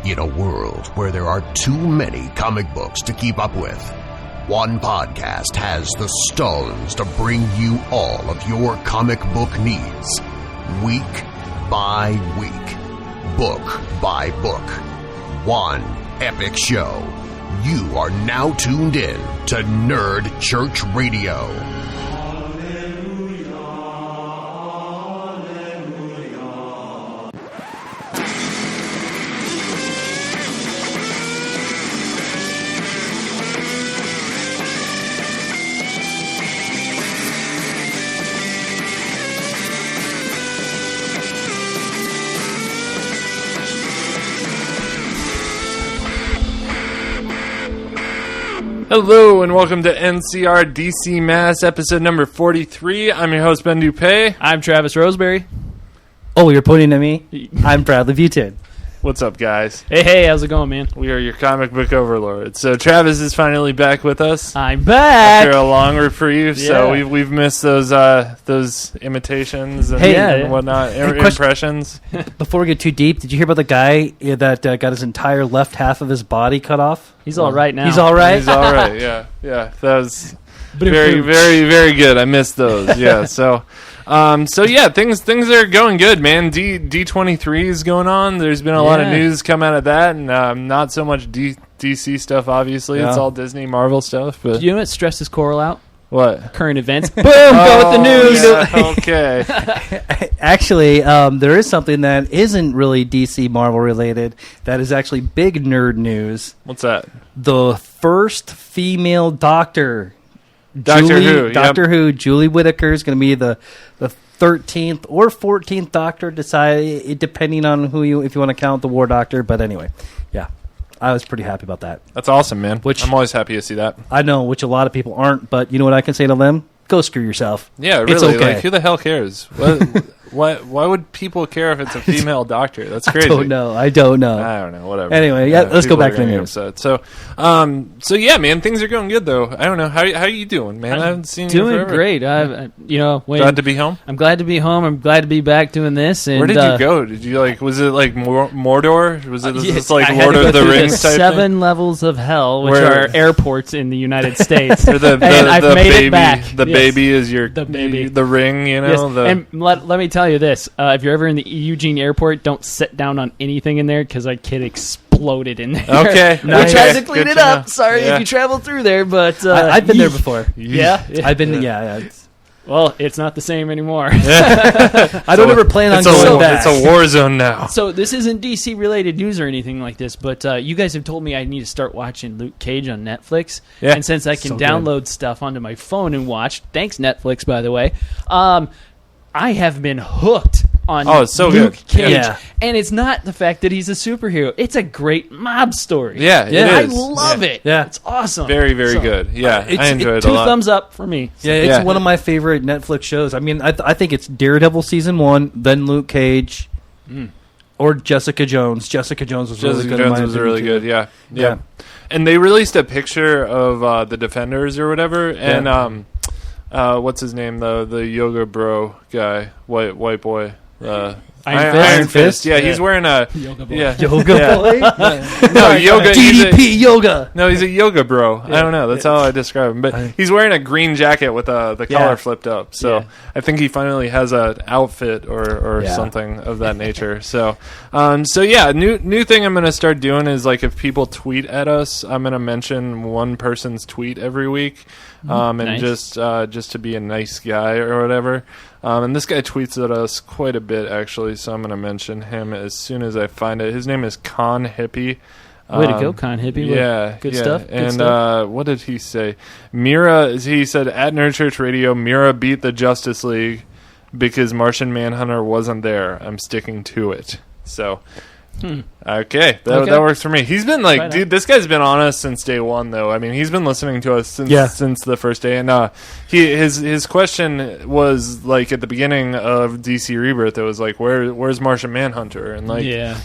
In a world where there are too many comic books to keep up with, one podcast has the stones to bring you all of your comic book needs. Week by week. Book by book. One epic show. You are now tuned in to Nerd Church Radio. Hello and welcome to NCR DC Mass episode number 43. I'm your host Ben Dupay. I'm Travis Roseberry. Oh, you're pointing at me? I'm Bradley Butin. What's up, guys? Hey, how's it going, man? We are your comic book overlords. So Travis is finally back with us I'm back. after a long reprieve. Yeah. So we've missed those imitations and, and whatnot, impressions. Before we get too deep, did you hear about the guy that got his entire left half of his body cut off? He's all right now. He's all right? He's all right, yeah. That was very, very, very good. I missed those, yeah. So things are going good, man. D23 is going on. There's been a lot of news come out of that, and not so much DC stuff, obviously. Yeah. It's all Disney, Marvel stuff. But do you know what stresses Coral out? What? Current events. Boom! Go with the news. Yeah, okay. Actually, there is something that isn't really DC Marvel related that is actually big nerd news. What's that? The first female Doctor. Doctor Who, Julie Whittaker is going to be the 13th or 14th Doctor, depending on if you want to count the War Doctor. But anyway, yeah, I was pretty happy about that. That's awesome, man. I'm always happy to see that. I know, which a lot of people aren't, but you know what I can say to them? Go screw yourself. Yeah, really. It's okay. Like, who the hell cares? Why would people care if it's a female doctor? That's crazy. I don't know. I don't know. Whatever. Anyway, let's go back to the news. So yeah, man, things are going good though. I don't know how you doing, man. I haven't seen you forever. Doing great. Glad to be home. I'm glad to be home. I'm glad to be back doing this. And, where did you go? Did you was it like Mordor? Was it just like I Lord had to of the go through Rings type 7 thing? levels of hell, which are airports in the United States. Or the I've made baby, it back. The baby is the baby. The ring, you know. Yes. And let me tell you this: if you're ever in the Eugene airport, don't sit down on anything in there because our kid exploded in there. Okay, we tried to clean it up. Sorry if you travel through there, but I've been there before. Yeah, I've been. Yeah. Well, it's not the same anymore. I don't ever plan on going back. It's a war zone now. So this isn't DC related news or anything like this, but you guys have told me I need to start watching Luke Cage on Netflix. Yeah. And since I can download stuff onto my phone and watch, thanks Netflix, by the way, I have been hooked on Luke Cage. Yeah. And it's not the fact that he's a superhero. It's a great mob story. Yeah, it is. I love it. Yeah. It's awesome. Very, very good. Yeah, I enjoyed it a lot. 2 thumbs up for me. Yeah, it's one of my favorite Netflix shows. I mean, I think it's Daredevil Season 1, then Luke Cage, or Jessica Jones. Jessica Jones was really good. Jessica Jones was really good, yeah. And they released a picture of the Defenders or whatever, and what's his name, the yoga bro guy, white boy. Iron Fist. Yeah, he's wearing a yoga boy. Boy. No, yoga. DDP yoga. No, he's a yoga bro. I don't know. That's how I describe him. But he's wearing a green jacket with the collar flipped up. So I think he finally has an outfit or something of that nature. So new thing I'm going to start doing is if people tweet at us, I'm going to mention one person's tweet every week, and nice. just to be a nice guy or whatever. And this guy tweets at us quite a bit, actually, so I'm going to mention him as soon as I find it. His name is Con Hippie. Way to go, Con Hippie. Yeah. Good stuff. And what did he say? He said, at Nerd Church Radio, Mira beat the Justice League because Martian Manhunter wasn't there. I'm sticking to it. So... Okay, that works for me. He's been dude, this guy's been on us since day one, though. I mean, he's been listening to us since the first day, and his question was at the beginning of DC Rebirth. It was where's Martian Manhunter? And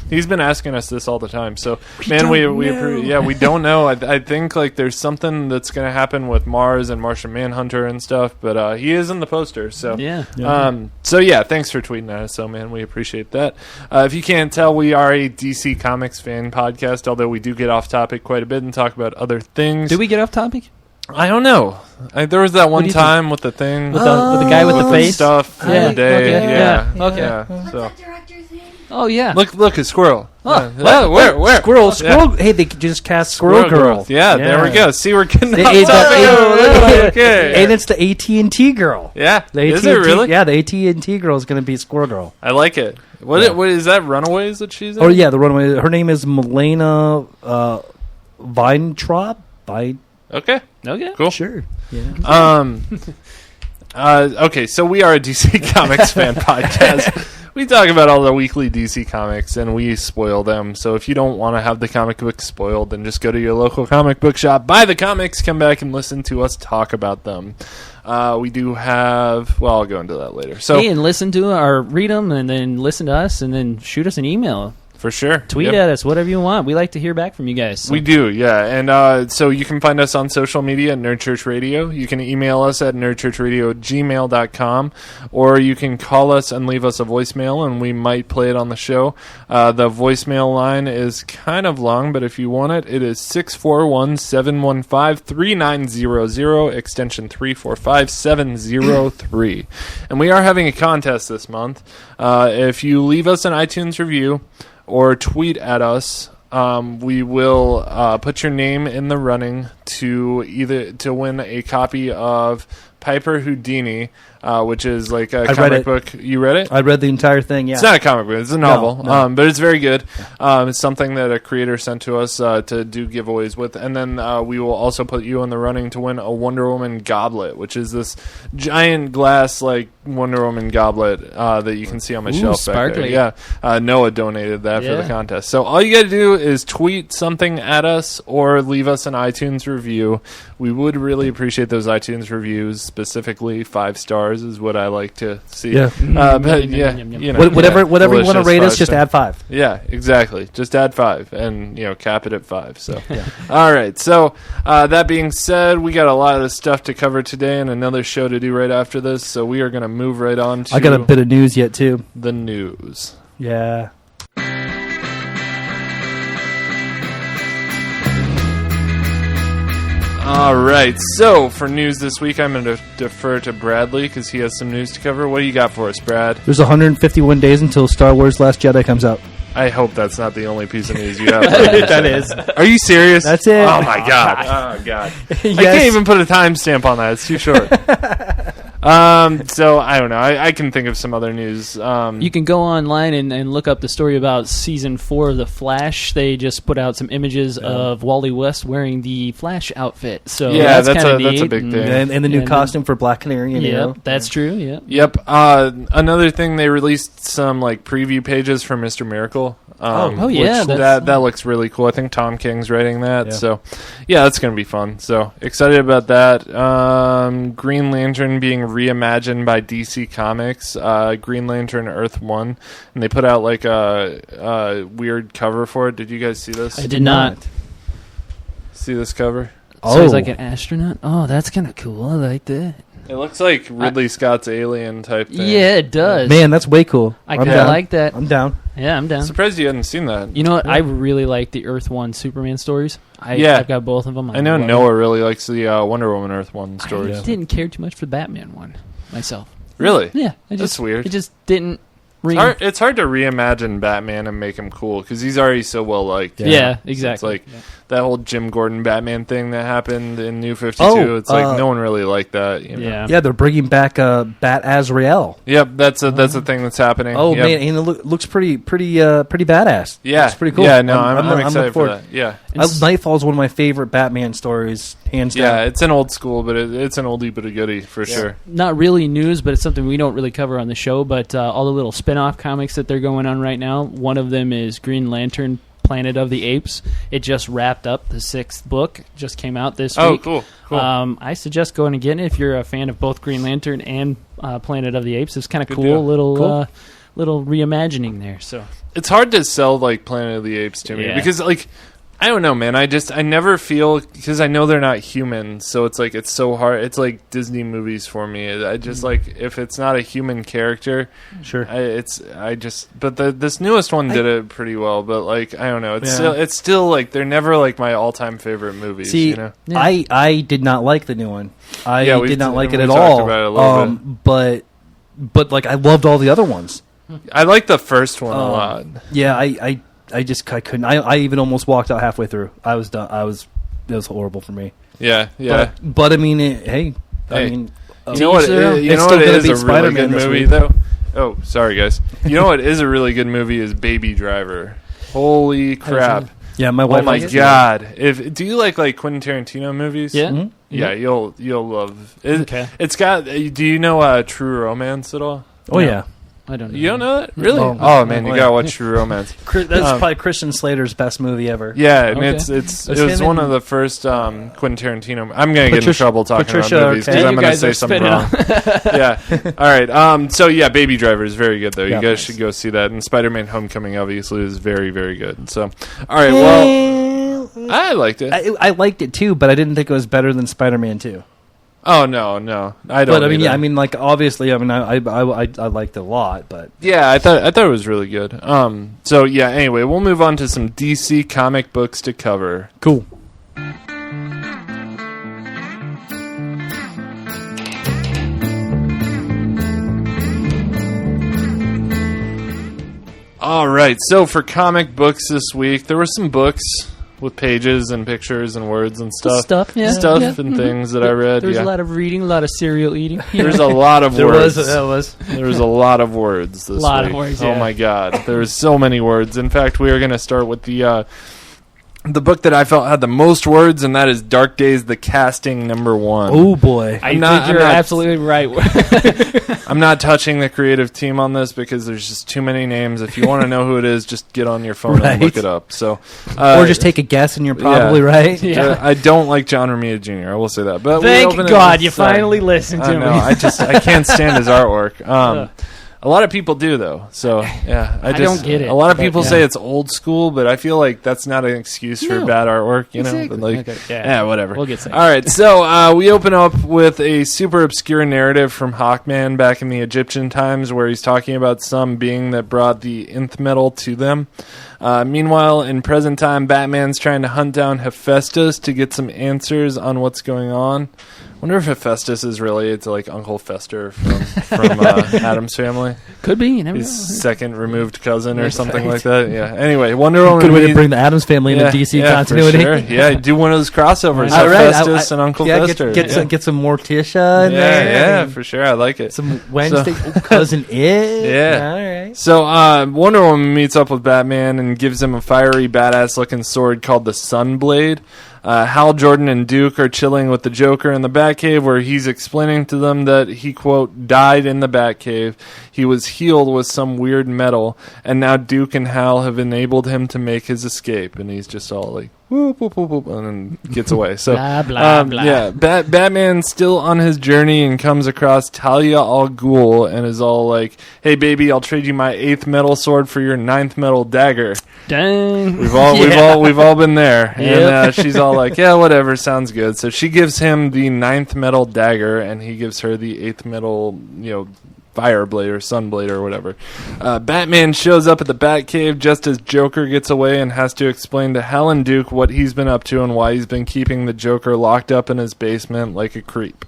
he's been asking us this all the time. So we don't know. I think there's something that's going to happen with Mars and Martian Manhunter and stuff, but he is in the poster. So thanks for tweeting at us. So man, we appreciate that. If you can't tell, we are a a DC Comics fan podcast, although we do get off topic quite a bit and talk about other things. Did we get off topic? I don't know. There was that one time with the thing. With the guy with the face? Stuff the other day. Okay. Yeah. Okay. Yeah. What's So. that director's name? Oh, yeah. Look, a squirrel. Oh, Yeah. Where? Squirrel. Yeah. Hey, they could just cast Squirrel Girl. Yeah, there we go. See, we're getting Hey, off hey, topic. hey, Okay. And it's the AT&T girl. Yeah. The Is AT&T, it really? Yeah, the AT&T girl is going to be Squirrel Girl. I like it. What is that, Runaways that she's in? Oh, yeah, the runaway. Her name is Milena Weintraub. Okay. Okay. Cool. Sure. Yeah. Okay, so we are a DC Comics fan podcast. We talk about all the weekly DC comics, and we spoil them. So if you don't want to have the comic book spoiled, then just go to your local comic book shop, buy the comics, come back and listen to us talk about them. We do have... Well, I'll go into that later. So, Hey, and listen to or read them, and then listen to us, and then shoot us an email. for sure. Tweet at us, whatever you want. We like to hear back from you guys. So. We do, yeah. And so you can find us on social media at Nerd Church Radio. You can email us at nerdchurchradio@gmail.com, or you can call us and leave us a voicemail, and we might play it on the show. The voicemail line is kind of long, but if you want it, it is 641-715-3900, extension 345703. And we are having a contest this month. If you leave us an iTunes review or tweet at us, we will put your name in the running to win a copy of Piper Houdini, which is like a comic book. You read it? I read the entire thing, yeah. It's not a comic book. It's a novel, No. but it's very good. It's something that a creator sent to us to do giveaways with. And then we will also put you in the running to win a Wonder Woman goblet, which is this giant glass like Wonder Woman goblet that you can see on my shelf back there. sparkly. Yeah, Noah donated that for the contest. So all you got to do is tweet something at us or leave us an iTunes review. We would really appreciate those iTunes reviews, specifically 5 stars is what I like to see. Yeah. But yeah, you know, Whatever you want to delicious rate us, 5 just star. add 5. Yeah, exactly. Just add 5 and, cap it at 5. So, all right. So, that being said, we got a lot of stuff to cover today and another show to do right after this. So, we are going to move right on to I got a bit of news yet, too. the news. Yeah. All right. So, for news this week, I'm going to defer to Bradley because he has some news to cover. What do you got for us, Brad? There's 151 days until Star Wars Last Jedi comes out. I hope that's not the only piece of news you have. That is. Are you serious? That's it. Oh, my God. Oh, God. I Yes. can't even put a timestamp on that. It's too short. So, I don't know. I can think of some other news. You can go online and look up the story about Season 4 of The Flash. They just put out some images of Wally West wearing the Flash outfit. So Yeah, that's kind of neat. that's a big thing. And the new Yeah, costume for Black Canary. Yeah, that's true. Yeah. Yep. Another thing, they released some preview pages for Mr. Miracle. Oh, yeah, which that's- that looks really cool. I think Tom King's writing that. Yeah. So, yeah, that's going to be fun. So, excited about that. Green Lantern being reimagined by DC Comics. Green Lantern Earth 1. And they put out a weird cover for it. Did you guys see this? I did not. See this cover? So he's like an astronaut? Oh, that's kind of cool. I like that. It looks like Ridley Scott's Alien type thing. Yeah, it does. Man, that's way cool. I I'm kind of down. like that. I'm down. Yeah, I'm down. Surprised you hadn't seen that. You know what? I really like the Earth 1 Superman stories. Yeah. I've got both of them. I know love Noah really likes the Wonder Woman Earth 1 it. stories. I didn't care too much for the Batman one myself. Really? Yeah. That's weird. It just didn't ring. It's hard to reimagine Batman and make him cool because he's already so well liked. Yeah, It's exactly. like that whole Jim Gordon Batman thing that happened in New 52. Oh, It's like no one really liked that. You know? Yeah. Yeah, they're bringing back Bat Azrael. Yep, that's a thing that's happening. Oh Yep. man, and it looks pretty badass. Yeah, it's pretty cool. Yeah, no, I'm looking excited for forward. that. Yeah, Nightfall's one of my favorite Batman stories, hands down. yeah, it's an old school, but it's an oldie but a goodie for sure. Not really news, but it's something we don't really cover on the show. But all the little spin-off comics that they're going on right now, one of them is Green Lantern Planet of the Apes. It just wrapped up. The 6th book just came out this Oh, week. cool. I suggest going and getting it if you're a fan of both Green Lantern and Planet of the Apes. It's kind of Good cool, deal. little reimagining there. So It's hard to sell Planet of the Apes to me Yeah. because I don't know, man. I never feel, because I know they're not human, so it's like, it's so hard. It's like Disney movies for me. I just like, if it's not a human character, Sure. but this newest one did it pretty well, but like, I don't know. It's still like, they're never like my all-time favorite movies, See, you know? Yeah. I did not like the new one. I did not like it at talked all. About it a little bit. But like, I loved all the other ones. I like the first one a lot. Yeah, I couldn't. I even almost walked out halfway through. I was done. It was horrible for me. Yeah. But I mean, I mean, you know what? You know what is a really good movie though? Oh, sorry guys. You know what is a really good movie is Baby Driver. Holy crap! Yeah, my wife. Oh my god! Do you like Quentin Tarantino movies? Yeah. Mm-hmm. Yeah, you'll love. Okay. It's got. Do you know True Romance at all? Oh yeah. I don't know. You don't know it? Really? Oh, man, you gotta watch True Romance. That's probably Christian Slater's best movie ever. Yeah, and Okay. it was one of the first Quentin Tarantino. I'm gonna get in trouble talking Patricia about movies because Arquette. I'm You gonna guys say are something spitting wrong. Yeah. All right. So yeah, Baby Driver is very good though. You Yeah, guys nice. should go see that. And Spider-Man: Homecoming obviously is very, very good. So, all right. Well, I liked it. I liked it too, but I didn't think it was better than Spider-Man 2. Oh no, I don't. But I mean, either. yeah, I mean, like obviously, I mean, I liked it a lot, but Yeah, I thought it was really good. So yeah. Anyway, we'll move on to some DC comic books to cover. cool. All right. So for comic books this week, there were some books with pages and pictures and words and stuff. Stuff and things that I read. There's yeah. a lot of reading, a lot of cereal eating. There's a lot of There words. was. There was a lot of words this Lot of week. words, Oh yeah. my god, there was so many words. In fact, we are going to start with the book that I felt had the most words, and that is Dark Days: The Casting #1. Oh boy. I I'm not- think you're I'm not- absolutely right. I'm not touching the creative team on this because there's just too many names. If you want to know who it is, just get on your phone and Right. look it up. So, Or just take a guess, and you're probably right. Yeah. I don't like John Romita Jr. I will say that. But we Thank open it God with, you finally listened to I me. know. I can't stand his artwork. A lot of people do though. So yeah, I don't get it, A lot of but people yeah. say it's old school, but I feel like that's not an excuse for No. bad artwork. You know, Exactly. but like Okay, yeah, whatever. We'll get to that. All right, so we open up with a super obscure narrative from Hawkman back in the Egyptian times, where he's talking about some being that brought the nth metal to them. Meanwhile, in present time, Batman's trying to hunt down Hephaestus to get some answers on what's going on. Wonder if Hephaestus is related to like Uncle Fester from Addams Family. Could be. You never know. His second removed cousin or something like that. Yeah. Anyway, Wonder Woman. Good way to bring the Addams Family into DC continuity. For sure. Yeah, do one of those crossovers. All right, Hephaestus and Uncle Fester. Get some Morticia in there. Yeah, and for sure. I like it. some Wednesday cousin It. Yeah. All right. So Wonder Woman meets up with Batman and gives him a fiery, badass-looking sword called the Sunblade. Hal Jordan and Duke are chilling with the Joker in the Batcave, where he's explaining to them that he, quote, died in the Batcave. He was healed with some weird metal, and now Duke and Hal have enabled him to make his escape. And he's just all like, whoop, whoop, whoop, whoop, and then gets away. So, Blah, blah, blah. yeah, Batman's still on his journey and comes across Talia al Ghul and is all like, hey, baby, I'll trade you my 8th metal sword for your 9th metal dagger. Dang. We've all been there, and she's all like, "Yeah, whatever, sounds good." So she gives him the 9th metal dagger, and he gives her the 8th metal, fire blade or sunblade or whatever. Batman shows up at the Batcave just as Joker gets away and has to explain to Hal and Duke what he's been up to and why he's been keeping the Joker locked up in his basement like a creep.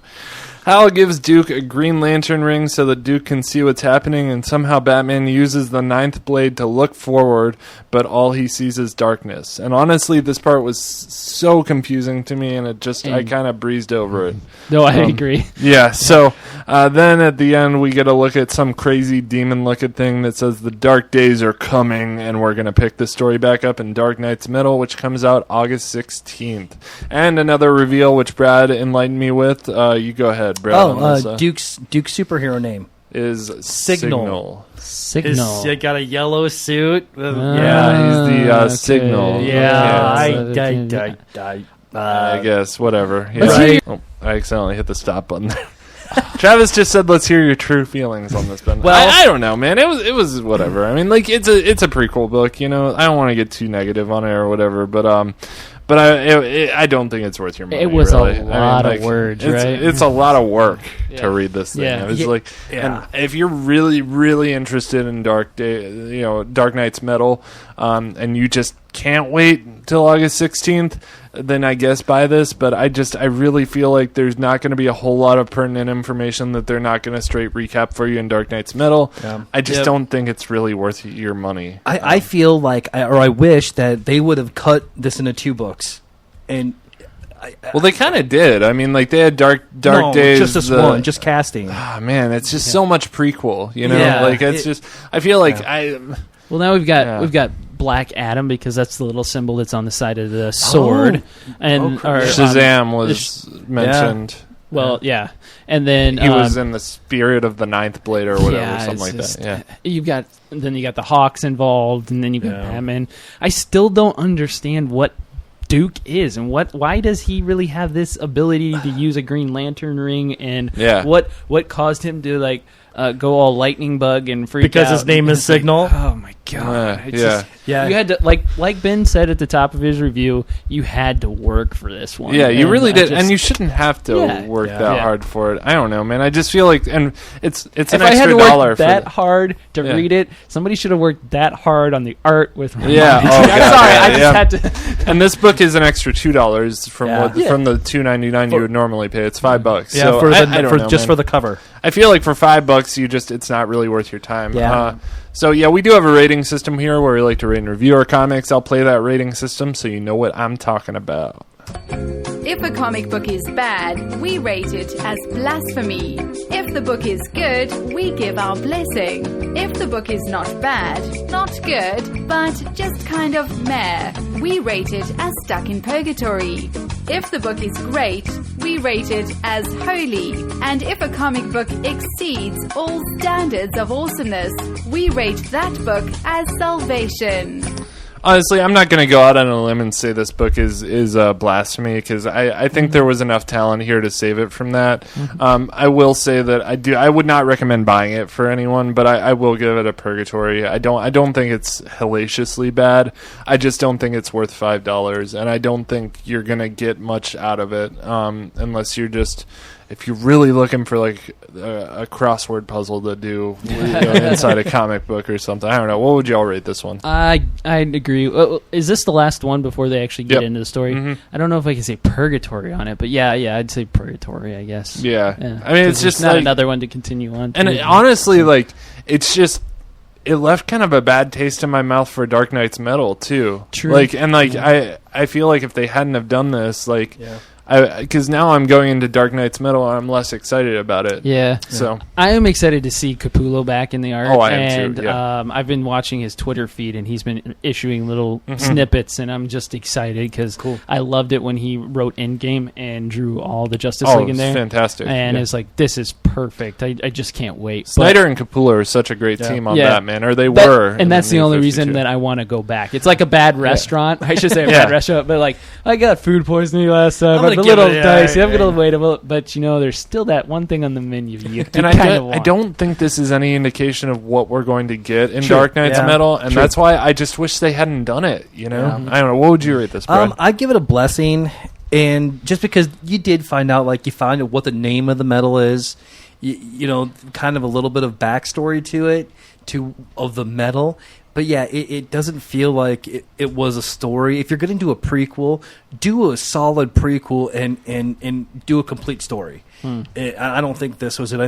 Hal gives Duke a Green Lantern ring so that Duke can see what's happening, and somehow Batman uses the 9th blade to look forward, but all he sees is darkness. And honestly, this part was so confusing to me, and I kind of breezed over it. No, I agree. Yeah, so then at the end, we get a look at some crazy demon-looking thing that says the dark days are coming, and we're going to pick the story back up in Dark Knight's Metal, which comes out August 16th. And another reveal, which Brad enlightened me with. You go ahead, Brad. Duke's superhero name is Signal. Signal. He got a yellow suit. Yeah, he's the Signal. Yeah, I guess, whatever. Yeah. Right. Oh, I accidentally hit the stop button there. Travis just said, "Let's hear your true feelings on this." Ben. Well, I don't know, man. It was whatever. I mean, like it's a prequel book. You know, I don't want to get too negative on it or whatever, but I don't think it's worth your money. It was really. a lot of words, right? It's a lot of work to read this thing. Yeah. It's like, and if you're really, really interested in Dark Knight's Metal, and you just can't wait till August 16th, then I guess buy this. But I really feel like there's not going to be a whole lot of pertinent information that they're not going to straight recap for you in Dark Knight's Metal. Yeah. I just don't think it's really worth your money. I feel like, I wish that they would have cut this into 2 books. And well, they kind of did. I mean, like they had Dark Days. Just this one, just casting. Ah, man, it's just so much prequel. You know, like it's I feel like Well, now we've got Black Adam because that's the little symbol that's on the side of the sword, and Shazam was mentioned. Well, yeah, and then he was in the spirit of the Ninth Blade or whatever, something like that. Yeah, you got the Hawks involved, and then you got Batman. I still don't understand what Duke is and why does he really have this ability to use a Green Lantern ring, and what caused him to go all lightning bug and freak out because his name is Signal. Oh my god! You had to like Ben said at the top of his review, you had to work for this one. Yeah, you really did, and you shouldn't have to work that hard for it. I don't know, man. I just feel like, and it's an if extra I had to $1 work that hard to read it, somebody should have worked that hard on the art with my Yeah, money. I just had to. And this book is an extra $2 from the $2.99 you would normally pay. It's $5. Yeah, so for the cover. I feel like for $5, it's not really worth your time. Yeah. So we do have a rating system here where we like to rate and review our comics. I'll play that rating system so you know what I'm talking about. If a comic book is bad, we rate it as blasphemy. If the book is good, we give our blessing. If the book is not bad, not good, but just kind of meh, we rate it as stuck in purgatory. If the book is great, we rate it as holy. And if a comic book exceeds all standards of awesomeness, we rate that book as salvation. Honestly, I'm not going to go out on a limb and say this book is blasphemy because I think there was enough talent here to save it from that. I will say that I would not recommend buying it for anyone, but I will give it a purgatory. I don't think it's hellaciously bad. I just don't think it's worth $5, and I don't think you're going to get much out of it unless you're just. If you're really looking for like a crossword puzzle to do inside a comic book or something, I don't know. What would y'all rate this one? I'd agree. Is this the last one before they actually get into the story? Mm-hmm. I don't know if I can say purgatory on it, but yeah, I'd say purgatory, I guess. Yeah. I mean, it's just not another one to continue on. And honestly, it's just. It left kind of a bad taste in my mouth for Dark Knight's Metal too. True. I feel like if they hadn't have done this, because now I'm going into Dark Knight's Metal, I'm less excited about it. Yeah. So I am excited to see Capullo back in the art. Oh, I am too. Yeah. I've been watching his Twitter feed, and he's been issuing little snippets, and I'm just excited because I loved it when he wrote Endgame and drew all the Justice League in there. Fantastic. And it's like, this is perfect. I just can't wait. Snyder and Capullo are such a great team on Batman, or they were. And that's the only reason that I want to go back. It's like a bad restaurant. I should say a bad restaurant, but I got food poisoning last time. I'm a little dicey. I'm going to wait a little, but there's still that one thing on the menu I don't think this is any indication of what we're going to get in Dark Knight's Metal, and that's why I just wish they hadn't done it. I don't know. What would you rate this, Brad? I'd give it a blessing, and just because you did find out, you find out what the name of the metal is, kind of a little bit of backstory to it, of the metal. But yeah, it doesn't feel like it was a story. If you're going to do a prequel, do a solid prequel and do a complete story. I don't think this was it.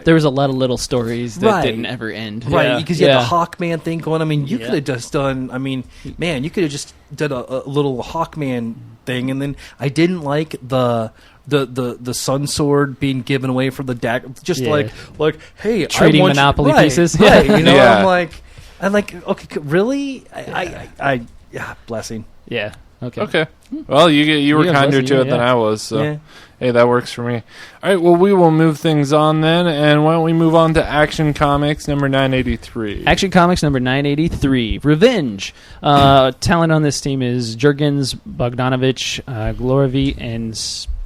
There was a lot of little stories that didn't ever end. Right, because you had the Hawkman thing going. I mean, you could have just done, you could have just done a little Hawkman thing. And then I didn't like the sun sword being given away from the dagger. Just like, hey, trading Monopoly pieces. Right, I'm like, okay, really? Blessing. Yeah. Okay. Well, you were kinder to it than I was, so hey, that works for me. All right, well, we will move things on then, and why don't we move on to Action Comics number 983. Action Comics number 983, Revenge. Talent on this team is Jurgens, Bogdanovich, Glorovy, and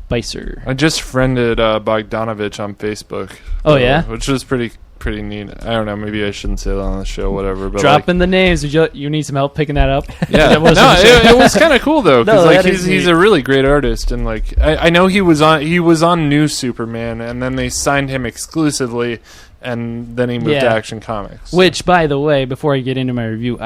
Spicer. I just friended Bogdanovich on Facebook. Oh, yeah? Which was pretty neat. I don't know. Maybe I shouldn't say that on the show, whatever. But Dropping the names. You need some help picking that up? Yeah. That wasn't it was kind of cool, though, because No, he's a really great artist. And I know he was on New Superman, and then they signed him exclusively, and then he moved to Action Comics. Which, by the way, before I get into my review,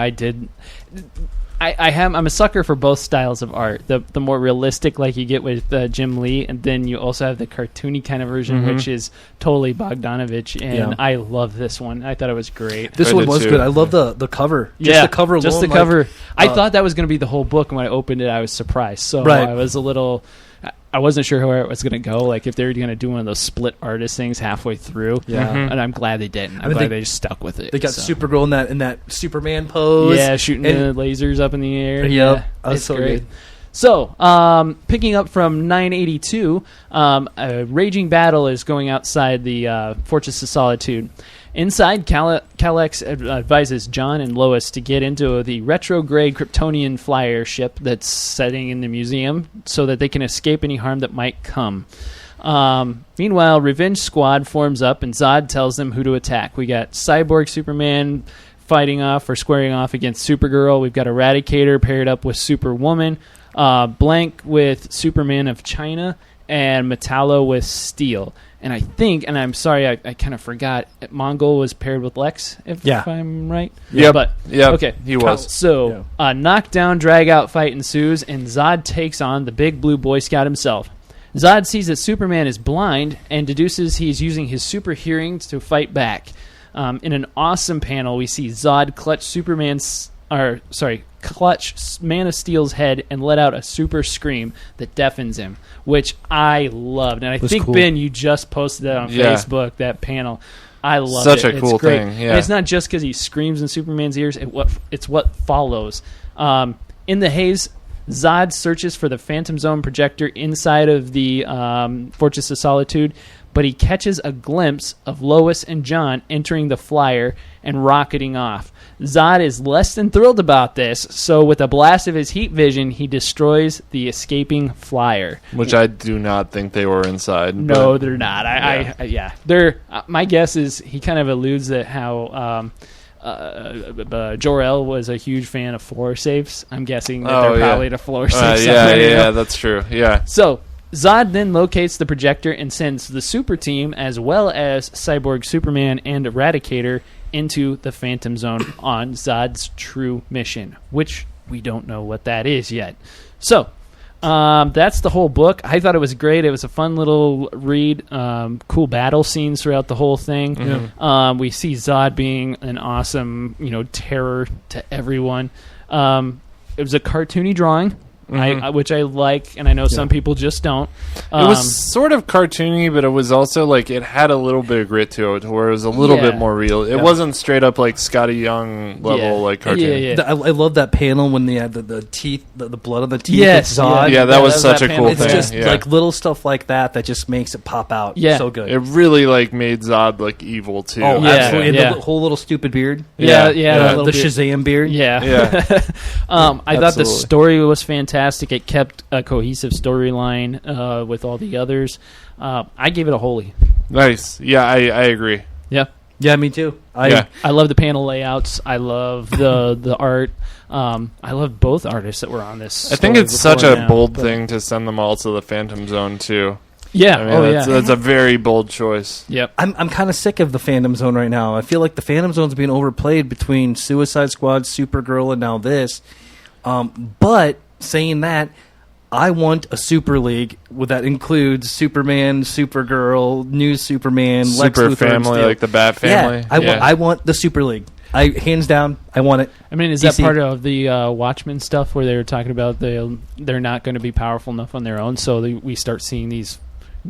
I'm a sucker for both styles of art. The more realistic, like you get with Jim Lee, and then you also have the cartoony kind of version, which is totally Bogdanovich. And I love this one. I thought it was great. This one was good. I love the cover. Just the cover alone. Just the cover. I thought that was going to be the whole book, and when I opened it, I was surprised. So I was I wasn't sure where it was going to go, like if they were going to do one of those split artist things halfway through. Yeah, and I'm glad they didn't. I'm glad they just stuck with it. They got Supergirl in that Superman pose. Yeah, shooting the lasers up in the air. Yep, it's so great. good. So, picking up from 982, a raging battle is going outside the Fortress of Solitude. Inside, Kalex advises John and Lois to get into the retrograde Kryptonian flyer ship that's setting in the museum so that they can escape any harm that might come. Meanwhile, Revenge Squad forms up and Zod tells them who to attack. We got Cyborg Superman fighting off or squaring off against Supergirl. We've got Eradicator paired up with Superwoman, Blank with Superman of China, and Metallo with Steel. And I think, and I'm sorry, I kind of forgot, Mongol was paired with Lex, if I'm right. Yeah, okay, he was. So, a knockdown, drag-out fight ensues, and Zod takes on the big blue Boy Scout himself. Zod sees that Superman is blind and deduces he's using his super hearing to fight back. In an awesome panel, we see Zod clutch Man of Steel's head and let out a super scream that deafens him, which I loved. And I think, cool. Ben, you just posted that on Facebook, that panel. I love it. Such a cool thing. Yeah. And it's not just because he screams in Superman's ears. It's what follows. In the haze, Zod searches for the Phantom Zone projector inside of the Fortress of Solitude, but he catches a glimpse of Lois and John entering the flyer and rocketing off. Zod is less than thrilled about this, so with a blast of his heat vision, he destroys the escaping flyer. Which I do not think they were inside. No, they're not. They're. My guess is he kind of alludes that how Jor-El was a huge fan of floor safes. I'm guessing that they're probably the floor safe. That's true. Yeah. So Zod then locates the projector and sends the super team as well as Cyborg Superman and Eradicator into the Phantom Zone on Zod's true mission, which we don't know what that is yet. So that's the whole book. I thought it was great. It was a fun little read. Cool battle scenes throughout the whole thing. Mm-hmm. We see Zod being an awesome, terror to everyone. It was a cartoony drawing. Mm-hmm. Which I like, and I know some people just don't. It was sort of cartoony, but it was also like it had a little bit of grit to it, where it was a little bit more real. It wasn't straight up like Scotty Young level like cartoon. I love that panel when they had the teeth, the blood on the teeth. Yes, Zod. Yeah, that was such a cool thing. It's just like little stuff like that just makes it pop out. Yeah, so good. It really like made Zod look evil too. Oh, absolutely. And the whole little stupid beard. The Shazam beard. Yeah. I thought the story was fantastic. It kept a cohesive storyline with all the others. I gave it a holy. Nice. Yeah, I agree. Yeah, me too. I love the panel layouts. I love the art. I love both artists that were on this. I think it's such a bold thing to send them all to the Phantom Zone too. Yeah, I mean, that's a very bold choice. Yep. I'm kind of sick of the Phantom Zone right now. I feel like the Phantom Zone's being overplayed between Suicide Squad, Supergirl, and now this. But saying that, I want a Super League that includes Superman, Supergirl, New Superman, Lex Super Luthor, family, like the Bat family. Yeah, I want the Super League. Hands down, I want it. I mean, is that part of the Watchmen stuff where they were talking about they're not going to be powerful enough on their own, so we start seeing these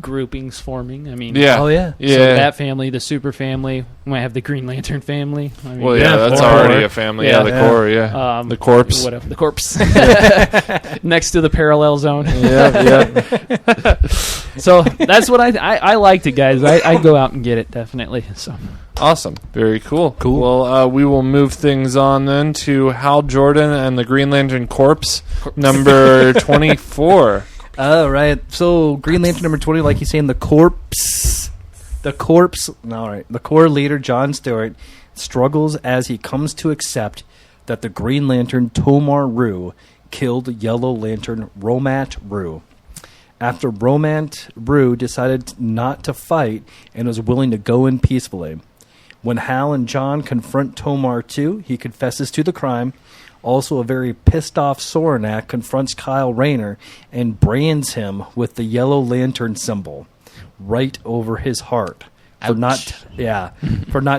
groupings forming? I mean, Oh yeah. So that family, the Super family, we might have the Green Lantern family. I mean, that's already a family. Yeah, the core. Yeah, the corpse. Whatever, the corpse next to the parallel zone. Yeah. So that's what I liked it, guys. I go out and get it definitely. So awesome, very cool. Well, we will move things on then to Hal Jordan and the Green Lantern Corpse, number 24. All right. So Green Lantern number 20, like he's saying, the corpse. All right. The Corps leader, John Stewart, struggles as he comes to accept that the Green Lantern Tomar Rue killed Yellow Lantern Romat Rue. After Romat Rue decided not to fight and was willing to go in peacefully. When Hal and John confront Tomar too, he confesses to the crime. Also, a very pissed-off Soronak confronts Kyle Rayner and brands him with the Yellow Lantern symbol right over his heart for not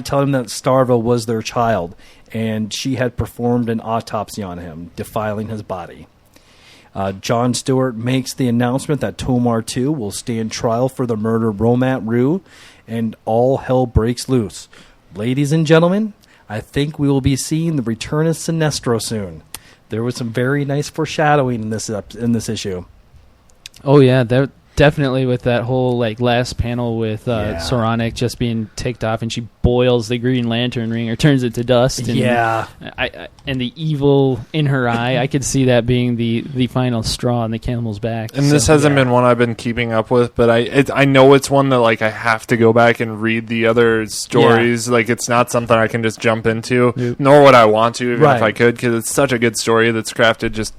telling him that Starville was their child, and she had performed an autopsy on him, defiling his body. John Stewart makes the announcement that Tomar 2 will stand trial for the murder of Romat Rue, and all hell breaks loose. Ladies and gentlemen, I think we will be seeing the return of Sinestro soon. There was some very nice foreshadowing in this issue. Oh yeah, definitely with that whole last panel with Soronak just being ticked off, and she boils the Green Lantern ring or turns it to dust. And and the evil in her eye, I could see that being the final straw on the camel's back. And this hasn't been one I've been keeping up with, but I know it's one that I have to go back and read the other stories. Yeah. It's not something I can just jump into, nor would I want to, even if I could, because it's such a good story that's crafted just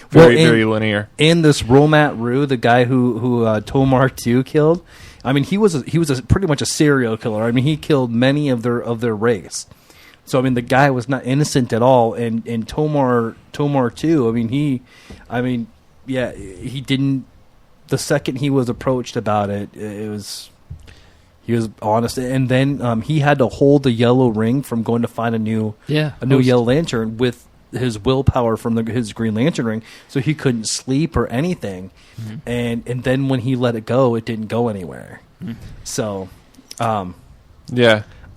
very linear. And this Romat Rue, the guy who Tomar 2 killed, I mean, he was pretty much a serial killer. I mean, he killed many of their race. So I mean, the guy was not innocent at all. And Tomar 2, he didn't. The second he was approached about it, he was honest. And then he had to hold the yellow ring from going to find a new Yellow Lantern with his willpower from his Green Lantern ring, so he couldn't sleep or anything. Mm-hmm. And then when he let it go, it didn't go anywhere. Mm-hmm. So,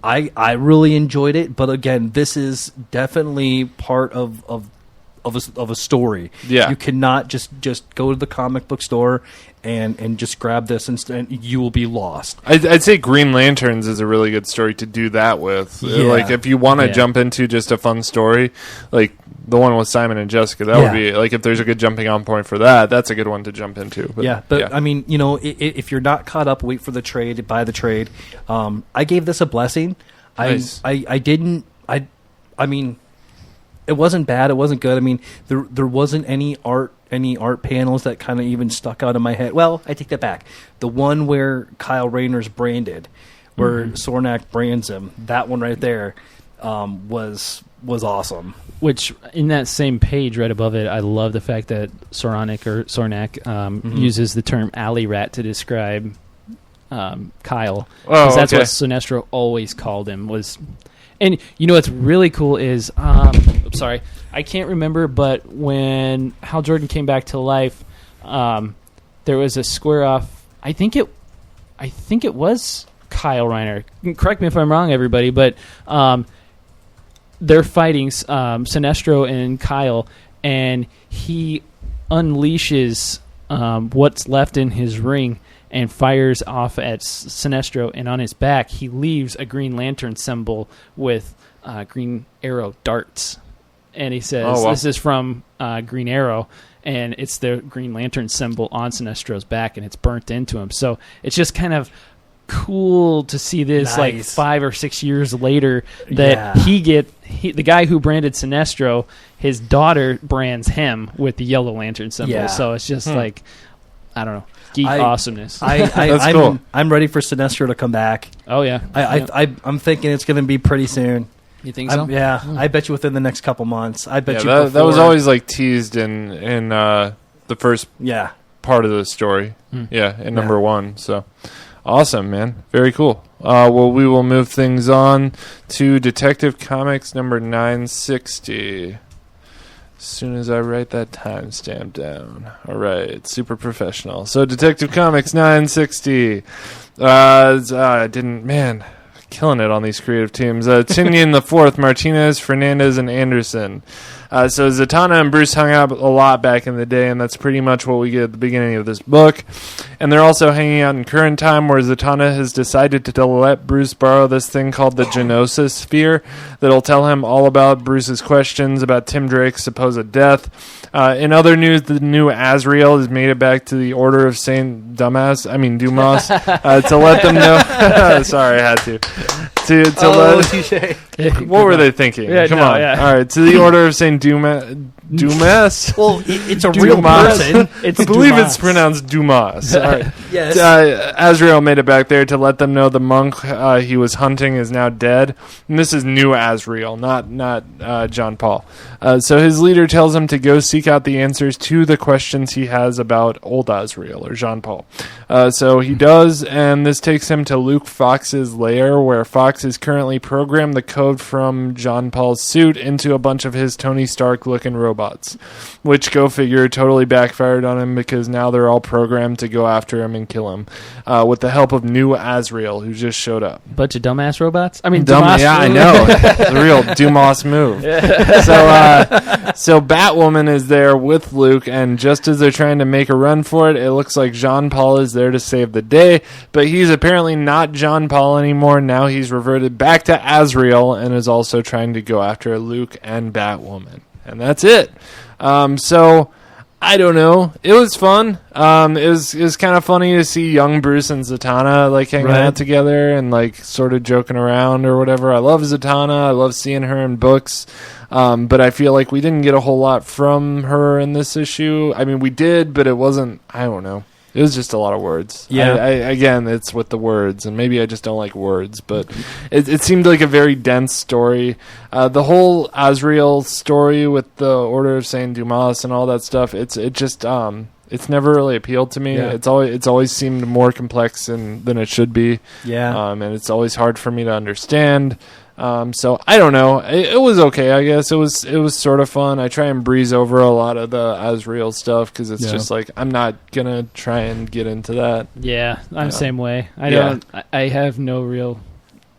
I really enjoyed it. But again, this is definitely part of a story. Yeah, you cannot just go to the comic book store and just grab this and you will be lost. I'd say Green Lanterns is a really good story to do that with. Yeah. If you want to jump into just a fun story, the one with Simon and Jessica, that would be if there's a good jumping on point for that, that's a good one to jump into. But I mean, if you're not caught up, wait for the trade, buy the trade. I gave this a blessing. Nice. I mean, it wasn't bad. It wasn't good. I mean, there wasn't any art panels that kind of even stuck out in my head. Well, I take that back. The one where Kyle Rayner's branded, where Soronak brands him, that one right there was awesome. Which, in that same page right above it, I love the fact that Soronak uses the term alley rat to describe Kyle. Because that's what Sinestro always called him. And what's really cool is, sorry, I can't remember, but when Hal Jordan came back to life, there was a square off. I think it was Kyle Rayner. Correct me if I'm wrong, everybody, but they're fighting Sinestro and Kyle, and he unleashes what's left in his ring and fires off at Sinestro, and on his back he leaves a Green Lantern symbol with Green Arrow darts. And he says, this is from Green Arrow, and it's the Green Lantern symbol on Sinestro's back, and it's burnt into him. So it's just kind of cool to see this 5 or 6 years later that the guy who branded Sinestro, his daughter brands him with the Yellow Lantern symbol. Yeah. So it's just I don't know. Geek awesomeness. That's cool. I'm ready for Sinestro to come back. Oh, yeah. I'm thinking it's going to be pretty soon. You think so? I bet you within the next couple months. I bet you that was always teased in the first part of the story. In number 1. So awesome, man. Very cool. Well, we will move things on to Detective Comics number 960. As soon as I write that timestamp down. All right, super professional. So Detective Comics 960. Killing it on these creative teams. Tinian the Fourth, Martinez, Fernandez, and Anderson. So Zatanna and Bruce hung out a lot back in the day, and that's pretty much what we get at the beginning of this book. And they're also hanging out in current time, where Zatanna has decided to let Bruce borrow this thing called the Genosis Sphere that'll tell him all about Bruce's questions about Tim Drake's supposed death. In other news, the new Azrael has made it back to the Order of Dumas, to let them know. Sorry, I had to. What were they thinking? Come on. Yeah. All right, to the Order of Saint Dumas. Well, it's a real person. I believe it's pronounced Dumas. All right. Yes. Azrael made it back there to let them know the monk he was hunting is now dead. And this is new Azrael, not John Paul. So his leader tells him to go seek out the answers to the questions he has about old Azrael, or Jean Paul. So he does, and this takes him to Luke Fox's lair, where Fox has currently programmed the code from John Paul's suit into a bunch of his Tony Stark-looking robots, which, go figure, totally backfired on him because now they're all programmed to go after him and kill him, with the help of new Azrael, who just showed up. Bunch of dumbass robots? I mean, Dumas. Yeah, I know. The real Dumas move. So Batwoman is there with Luke, and just as they're trying to make a run for it, it looks like Jean Paul is there to save the day, but he's apparently not Jean Paul anymore. Now he's reverted back to Azrael and is also trying to go after Luke and Batwoman. And that's it. So I don't know. It was fun. It was kind of funny to see young Bruce and Zatanna like hanging out together and like sort of joking around or whatever. I love Zatanna. I love seeing her in books. But I feel like we didn't get a whole lot from her in this issue. I mean, we did, but it wasn't, I don't know. It was just a lot of words. Yeah. Again, it's with the words, and maybe I just don't like words, but it seemed like a very dense story. The whole Azrael story with the Order of Saint Dumas and all that stuff, it's never really appealed to me. Yeah. It's always seemed more complex than it should be. Yeah. And it's always hard for me to understand. So I don't know. It was okay, I guess. It was sort of fun. I try and breeze over a lot of the Azrael stuff because it's just like I'm not gonna try and get into that. Yeah, I'm the same way. I have no real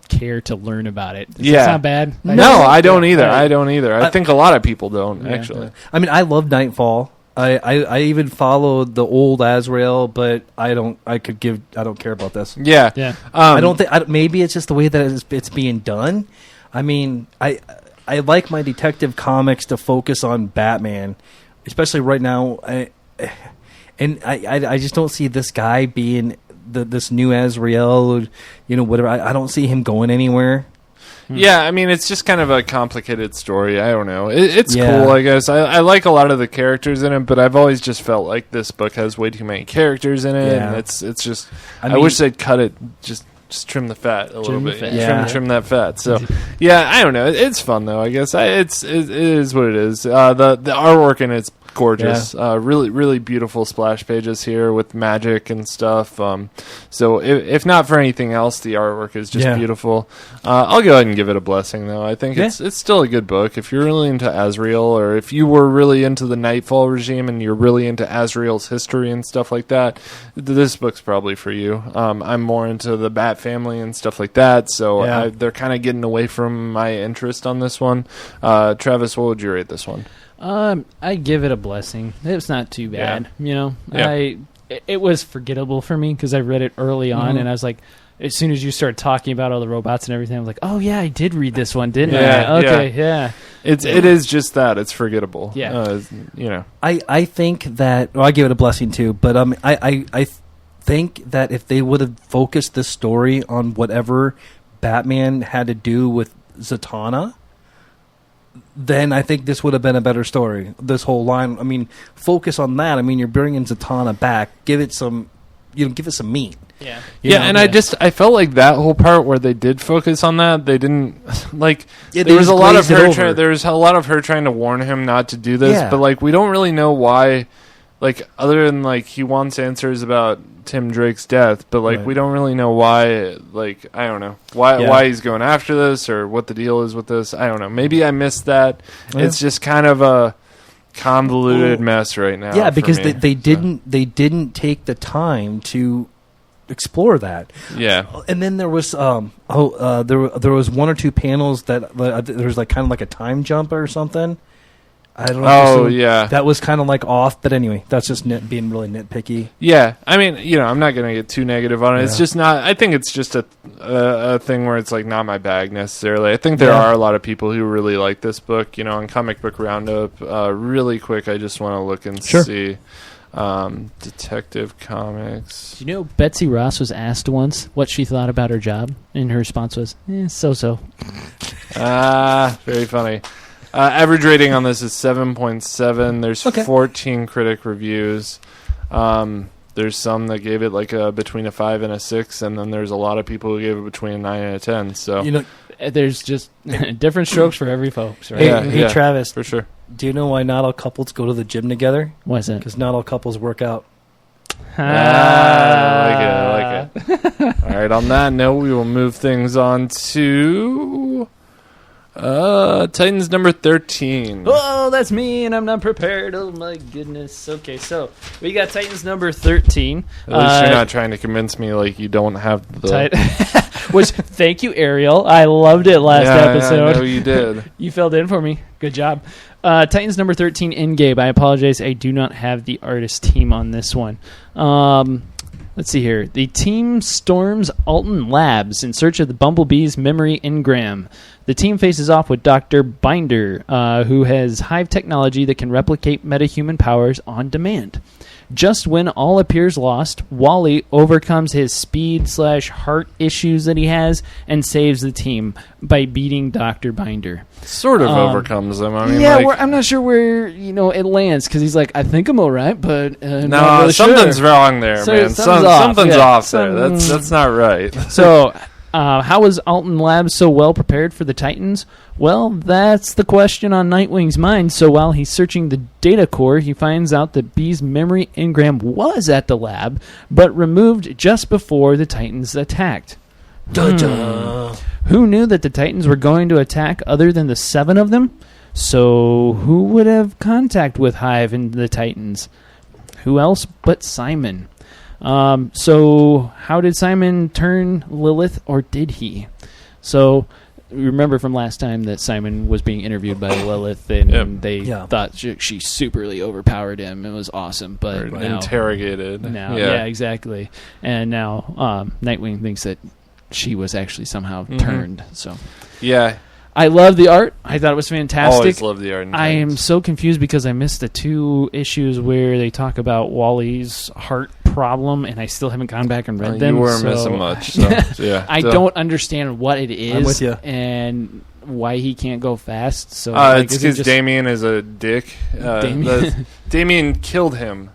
care to learn about it. It's not bad. I don't either. I think a lot of people don't actually. I mean, I love Nightfall. I even followed the old Azrael, but I don't care about this. Yeah. I don't think. Maybe it's just the way that it's being done. I mean, I like my detective comics to focus on Batman, especially right now. I just don't see this guy being this new Azrael. Whatever. I don't see him going anywhere. Yeah, I mean, it's just kind of a complicated story. I don't know. It's cool, I guess. I like a lot of the characters in it, but I've always just felt like this book has way too many characters in it, and it's just... I wish they'd cut it, just trim the fat a little bit. Trim that fat. So, yeah, I don't know. It's fun, though, I guess. It is what it is. The artwork in it's gorgeous. Really, really beautiful splash pages here with magic and stuff. So if not for anything else, the artwork is just beautiful. I'll go ahead and give it a blessing, though. I think it's still a good book. If you're really into Azrael, or if you were really into the Nightfall regime and you're really into Azrael's history and stuff like that, this book's probably for you. I'm more into the Bat family and stuff like that, so they're kind of getting away from my interest on this one. Travis, what would you rate this one? I give it a blessing. It's not too bad, It was forgettable for me because I read it early on, and I was like, as soon as you started talking about all the robots and everything, I was like, oh yeah, I did read this one, didn't I? Okay, yeah. It is just that it's forgettable. Yeah, I think that I give it a blessing too, but I think that if they would have focused this story on whatever Batman had to do with Zatanna, then I think this would have been a better story. This whole line, I mean, focus on that. I mean, you're bringing Zatanna back. Give it some meat. Yeah. I felt like that whole part where they did focus on that, they didn't like. Yeah, there was a lot of her. There was a lot of her trying to warn him not to do this, but like we don't really know why. Like other than like he wants answers about Tim Drake's death, but like we don't really know why. Like I don't know why he's going after this or what the deal is with this. I don't know. Maybe I missed that. Yeah. It's just kind of a convoluted mess right now. Yeah, because they didn't take the time to explore that. Yeah, and then there was there was one or two panels that there was like kind of like a time jump or something. I don't know. Oh, yeah. That was kind of like off, but anyway, that's just being really nitpicky. Yeah, I mean, I'm not going to get too negative on it. Yeah. It's just not, I think it's just a thing where it's like not my bag necessarily. I think there are a lot of people who really like this book, on Comic Book Roundup. Really quick, I just want to look and see. Detective Comics. Do you know Betsy Ross was asked once what she thought about her job, and her response was, so-so. Very funny. Average rating on this is 7.7. There's 14 critic reviews. There's some that gave it like between a 5 and a 6, and then there's a lot of people who gave it between a 9 and a 10. So there's just different strokes for every folks, right? Hey, Travis, for sure. Do you know why not all couples go to the gym together? Why is that? Because not all couples work out. I like it. All right, on that note, we will move things on to Titans number 13. Oh, that's me, and I'm not prepared. Oh, my goodness. Okay, so we got Titans number 13. At least you're not trying to convince me like you don't have the... Which, thank you, Ariel. I loved it last episode. I know you did. You filled in for me. Good job. Titans number 13, in-game. I apologize. I do not have the artist team on this one. Let's see here. The team storms Alton Labs in search of the Bumblebee's memory engram. The team faces off with Dr. Binder, who has hive technology that can replicate metahuman powers on demand. Just when all appears lost, Wally overcomes his speed/heart issues that he has and saves the team by beating Dr. Binder. Sort of overcomes him. I mean, I'm not sure where it lands because he's like, I think I'm all right, but no, not really something's sure. wrong there, man. Something's off there. That's not right. So, how was Alton Labs so well prepared for the Titans? Well, that's the question on Nightwing's mind. So while he's searching the data core, he finds out that Bee's memory engram was at the lab, but removed just before the Titans attacked. Who knew that the Titans were going to attack other than the 7 of them? So who would have contact with Hive and the Titans? Who else but Simon? So how did Simon turn Lilith, or did he? So remember from last time that Simon was being interviewed by Lilith, and they thought she superly overpowered him. It was awesome, but now, interrogated. Now, yeah, exactly. And now Nightwing thinks that she was actually somehow turned. So yeah. I love the art. I thought it was fantastic. Always love the art. I am so confused because I missed the 2 issues where they talk about Wally's heart problem, and I still haven't gone back and read them. You weren't missing much. So, yeah. I don't understand what it is. I'm with you. And why he can't go fast. So it's because Damien is a dick. Damien killed him.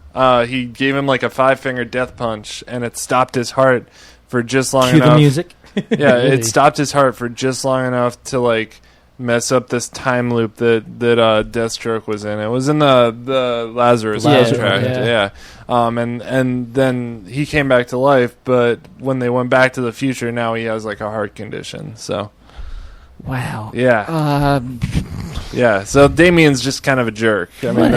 He gave him like a 5-finger death punch, and it stopped his heart for just long enough. Cue the music. Yeah, it stopped his heart for just long enough to like mess up this time loop that Deathstroke was in. It was in the Lazarus contract. Yeah. And then he came back to life, but when they went back to the future, now he has like a heart condition. So wow. Yeah. Yeah, so Damien's just kind of a jerk. I mean,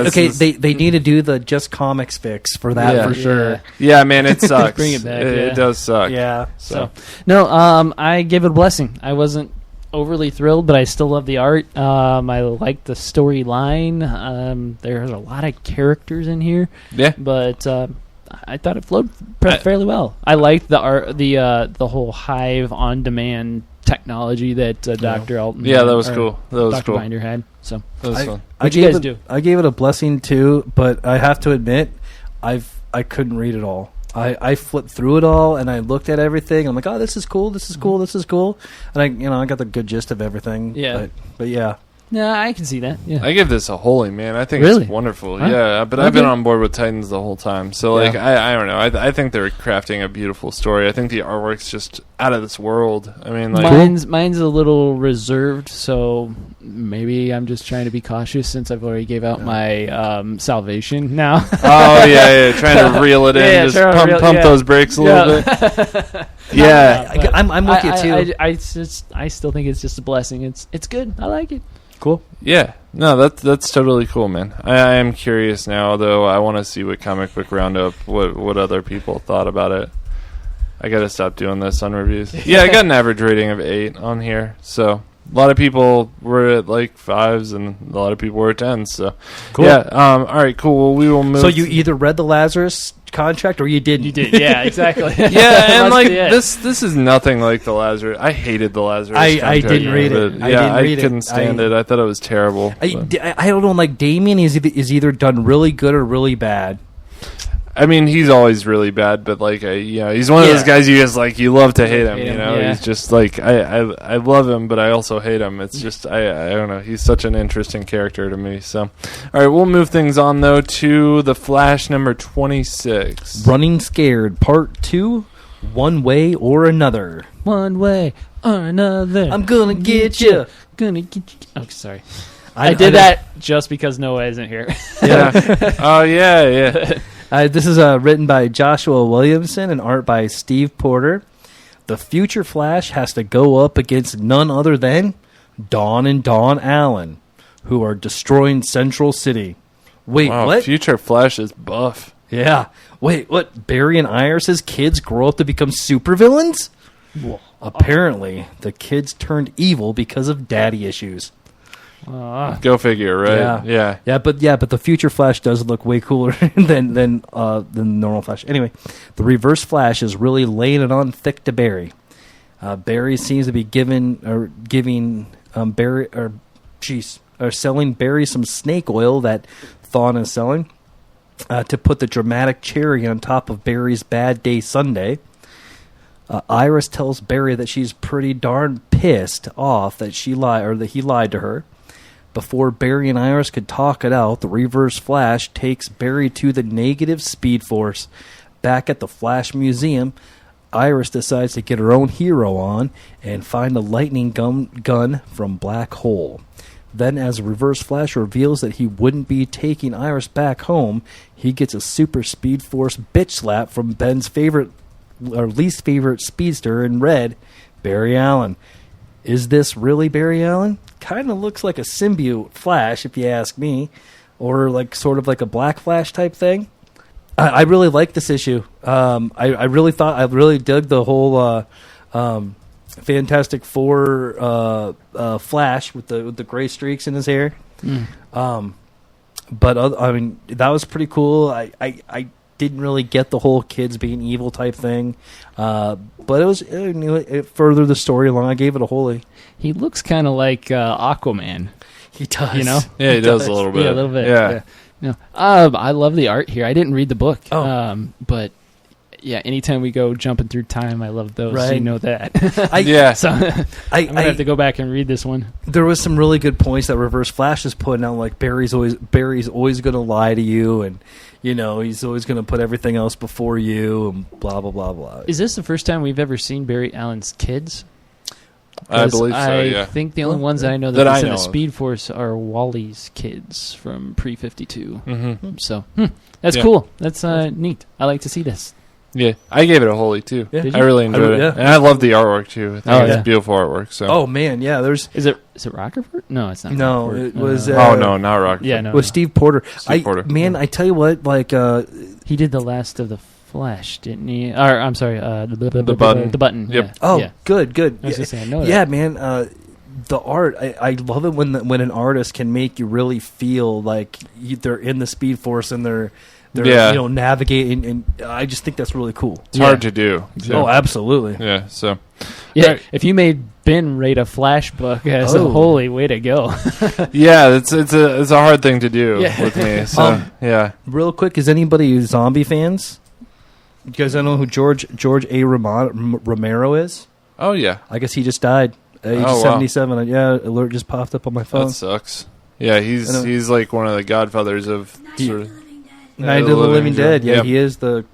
they need to do the Just Comics fix for that for sure. Yeah, man, it sucks. Bring it back. It does suck. Yeah. So no, I gave it a blessing. I wasn't overly thrilled, but I still love the art. I like the storyline. There's a lot of characters in here. Yeah, but I thought it flowed fairly well. I liked the art, the whole Hive on demand technology that Dr. Alton. Yeah, that was cool. That was Dr. cool. Binder had. So that was fun. What'd you guys do? I gave it a blessing too, but I have to admit, I couldn't read it all. I flipped through it all and I looked at everything. I'm like, oh, this is cool. This is cool. This is cool. And I got the good gist of everything. Yeah. But yeah. Yeah, I can see that. Yeah. I give this a holy, man. I think it's wonderful. Huh? Yeah, but I've been on board with Titans the whole time. So, like, I don't know. I think they're crafting a beautiful story. I think the artwork's just out of this world. I mean, like... Mine's a little reserved, so maybe I'm just trying to be cautious since I've already gave out my salvation now. Oh, yeah, trying to reel it in. Just pump those brakes a little bit. Yeah. I'm with you, too. I still think it's just a blessing. It's good. I like it. Cool. Yeah. No, that's totally cool, man. I am curious now, though. I want to see what Comic Book Roundup, what other people thought about it. I got to stop doing this on reviews. Yeah, I got an average rating of 8 on here, so A lot of people were at like 5s, and a lot of people were at 10s. So, cool. Yeah. All right. Cool. Well, we will move. So you either read the Lazarus contract or you didn't. You did. Yeah. Exactly. Yeah, and like this is nothing like the Lazarus. I hated the Lazarus. I didn't read it. I couldn't stand it. I thought it was terrible. I don't know. Like Damien is either done really good or really bad. I mean, he's always really bad, but like, he's one of those guys you just like. You love to hate him. He's just like I love him, but I also hate him. It's just I don't know. He's such an interesting character to me. So, all right, we'll move things on though to the Flash number 26, Running Scared Part 2, One Way or Another. One way or another. I'm gonna get you. Gonna get you. Oh, sorry. I did that just because Noah isn't here. Yeah. Oh yeah. This is written by Joshua Williamson and art by Steve Porter. The future Flash has to go up against none other than Dawn and Dawn Allen, who are destroying Central City. Wait, wow, what? Future Flash is buff. Yeah. Wait, what? Barry and Iris's kids grow up to become supervillains? Apparently, the kids turned evil because of daddy issues. Go figure, right? Yeah. But the future Flash does look way cooler than the normal Flash. Anyway, the Reverse Flash is really laying it on thick to Barry. Barry seems to be selling Barry some snake oil that Thawne is selling to put the dramatic cherry on top of Barry's bad day Sunday. Iris tells Barry that she's pretty darn pissed off that he lied to her. Before Barry and Iris could talk it out, the Reverse Flash takes Barry to the negative Speed Force. Back at the Flash Museum, Iris decides to get her own hero on and find a lightning gun from Black Hole. Then, as Reverse Flash reveals that he wouldn't be taking Iris back home, he gets a Super Speed Force bitch slap from Ben's least favorite speedster in red, Barry Allen. Is this really Barry Allen? Kind of looks like a symbiote Flash, if you ask me, or like sort of like a Black Flash type thing. I really like this issue. I really dug the whole Fantastic Four Flash with the gray streaks in his hair. But I mean, that was pretty cool. I didn't really get the whole kids being evil type thing, but it furthered the story along. I gave it a holy. He looks kind of like Aquaman. He does, Yeah, he does a little bit. Yeah, a little bit. Yeah. I love the art here. I didn't read the book, Oh. but yeah, anytime we go jumping through time, I love those. Right. You know that. So I'm gonna have to go back and read this one. There was some really good points that Reverse Flash is putting out. Like Barry's always going to lie to you, and he's always going to put everything else before you, and blah blah blah blah. Is this the first time we've ever seen Barry Allen's kids? I believe so. Yeah. I think the only ones that I know that in the Speed Force are Wally's kids from Pre-52. Mm-hmm. So that's cool. That's neat. I like to see this. Yeah, I gave it a holy too. Yeah. I really enjoyed it, and I love the artwork too. I think it's beautiful artwork. So, oh man, yeah. Is it Rockerford? No, it's not. No, Rockerford. it was. no, not Rockerford. Yeah, no, it was Steve Porter. Porter. I tell you what, like he did the last of the Flash, didn't he? Or I'm sorry, the button. The button. Yep. Yeah. Oh, yeah. good. I was just saying, I know that. Yeah, man. The art, I love it when an artist can make you really feel like they're in the Speed Force and they're navigating, and I just think that's really cool. It's hard to do. So. Oh, absolutely. Yeah. So, right. If you made Ben rate a Flash book as a holy, way to go. Yeah, it's a hard thing to do with me. So yeah. Real quick, is anybody zombie fans? You guys don't know who George A. Romero is? Oh yeah. I guess he just died. Age 77. Wow. Yeah, alert just popped up on my phone. That sucks. Yeah, he's like one of the godfathers of sort of Night of the Living Dead. Yeah, he is the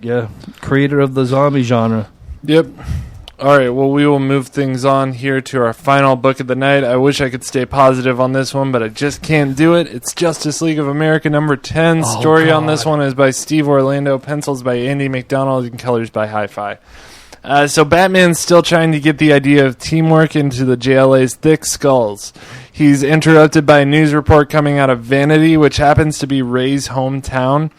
creator of the zombie genre. Yep. All right, well, we will move things on here to our final book of the night. I wish I could stay positive on this one, but I just can't do it. It's Justice League of America number 10. Story on this one is by Steve Orlando, pencils by Andy McDonald, and colors by Hi-Fi. So Batman's still trying to get the idea of teamwork into the JLA's thick skulls. He's interrupted by a news report coming out of Vanity, which happens to be Ray's hometown.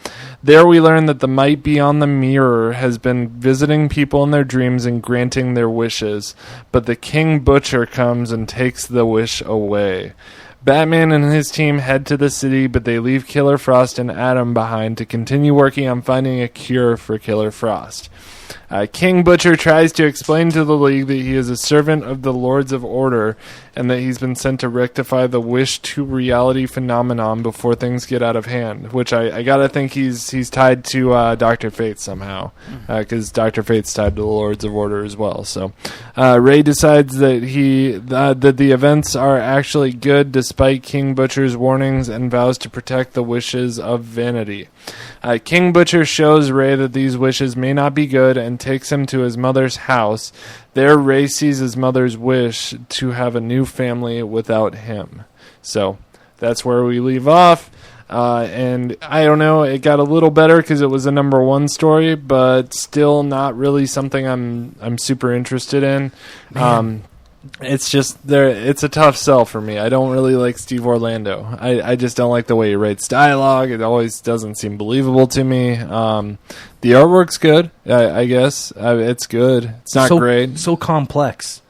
There we learn that the might beyond the mirror has been visiting people in their dreams and granting their wishes, but the King Butcher comes and takes the wish away. Batman and his team head to the city, but they leave Killer Frost and Adam behind to continue working on finding a cure for Killer Frost. King Butcher tries to explain to the League that he is a servant of the Lords of Order and that he's been sent to rectify the wish-to-reality phenomenon before things get out of hand, which I gotta think he's tied to Dr. Fate somehow, because Dr. Fate's tied to the Lords of Order as well. So Ray decides that that the events are actually good despite King Butcher's warnings and vows to protect the wishes of Vanity. King Butcher shows Ray that these wishes may not be good and takes him to his mother's house. There, Ray sees his mother's wish to have a new family without him. So that's where we leave off. And I don't know, it got a little better because it was a number 1 story, but still not really something I'm super interested in. It's just it's a tough sell for me. I don't really like Steve Orlando. I just don't like the way he writes dialogue. It always doesn't seem believable to me. The artwork's good, I guess. It's good. It's not great. So complex.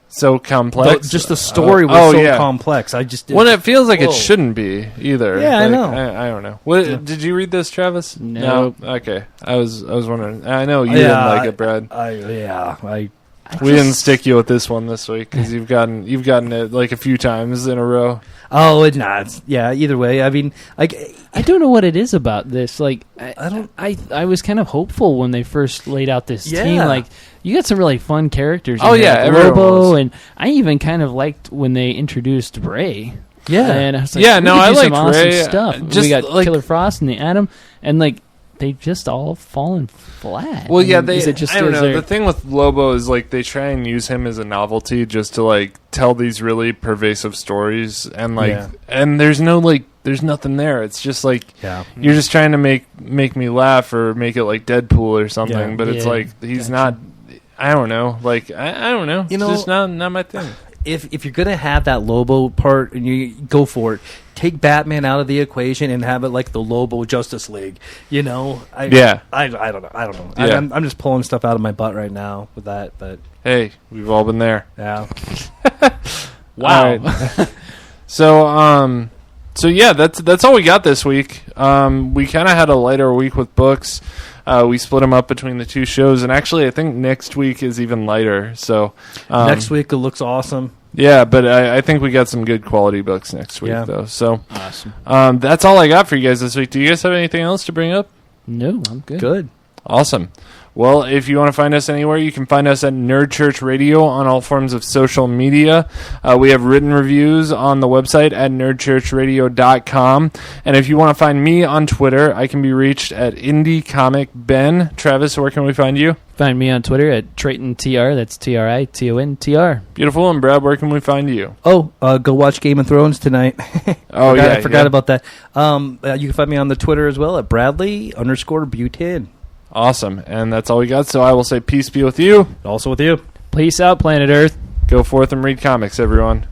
So complex. Just the story was complex. I just when it feels like it shouldn't be either. Yeah, like, I know. I don't know. What did you read this, Travis? No. Okay. I was wondering. I know you didn't like it, Brad. We didn't stick you with this one this week because you've gotten it like a few times in a row. Oh, either way. I mean, I don't know what it is about this. Like, I was kind of hopeful when they first laid out this team. Like, you got some really fun characters. Oh yeah, Lobo, and I even kind of liked when they introduced Ray. Yeah, and I was like, I like awesome Ray. stuff. Just we got like, Killer Frost and the Atom, and like. They've just all fallen flat. Well, yeah, is it just, I don't know. The thing with Lobo is like they try and use him as a novelty just to like tell these really pervasive stories, and like, and there's nothing there. It's just like you're just trying to make me laugh or make it like Deadpool or something. But it's like he's not. I don't know. Like I don't know. It's just not my thing. If you're gonna have that Lobo part and you go for it, take Batman out of the equation and have it like the Lobo Justice League. I don't know. Yeah. I'm just pulling stuff out of my butt right now with that. But hey, we've all been there. Yeah. Wow. Right. So yeah, that's all we got this week. We kind of had a lighter week with books. We split them up between the 2 shows, and actually, I think next week is even lighter. So next week it looks awesome. Yeah, but I think we got some good quality books next week, though. So awesome. That's all I got for you guys this week. Do you guys have anything else to bring up? No, I'm good. Good. Awesome. Well, if you want to find us anywhere, you can find us at Nerd Church Radio on all forms of social media. We have written reviews on the website at nerdchurchradio.com. And if you want to find me on Twitter, I can be reached at IndieComicBen. Travis, where can we find you? Find me on Twitter at TritonTR. That's TRITONTR. Beautiful. And Brad, where can we find you? Go watch Game of Thrones tonight. I forgot about that. You can find me on the Twitter as well at Bradley_Butin. Awesome. And that's all we got. So I will say peace be with you. Also with you. Peace out, planet Earth. Go forth and read comics, everyone.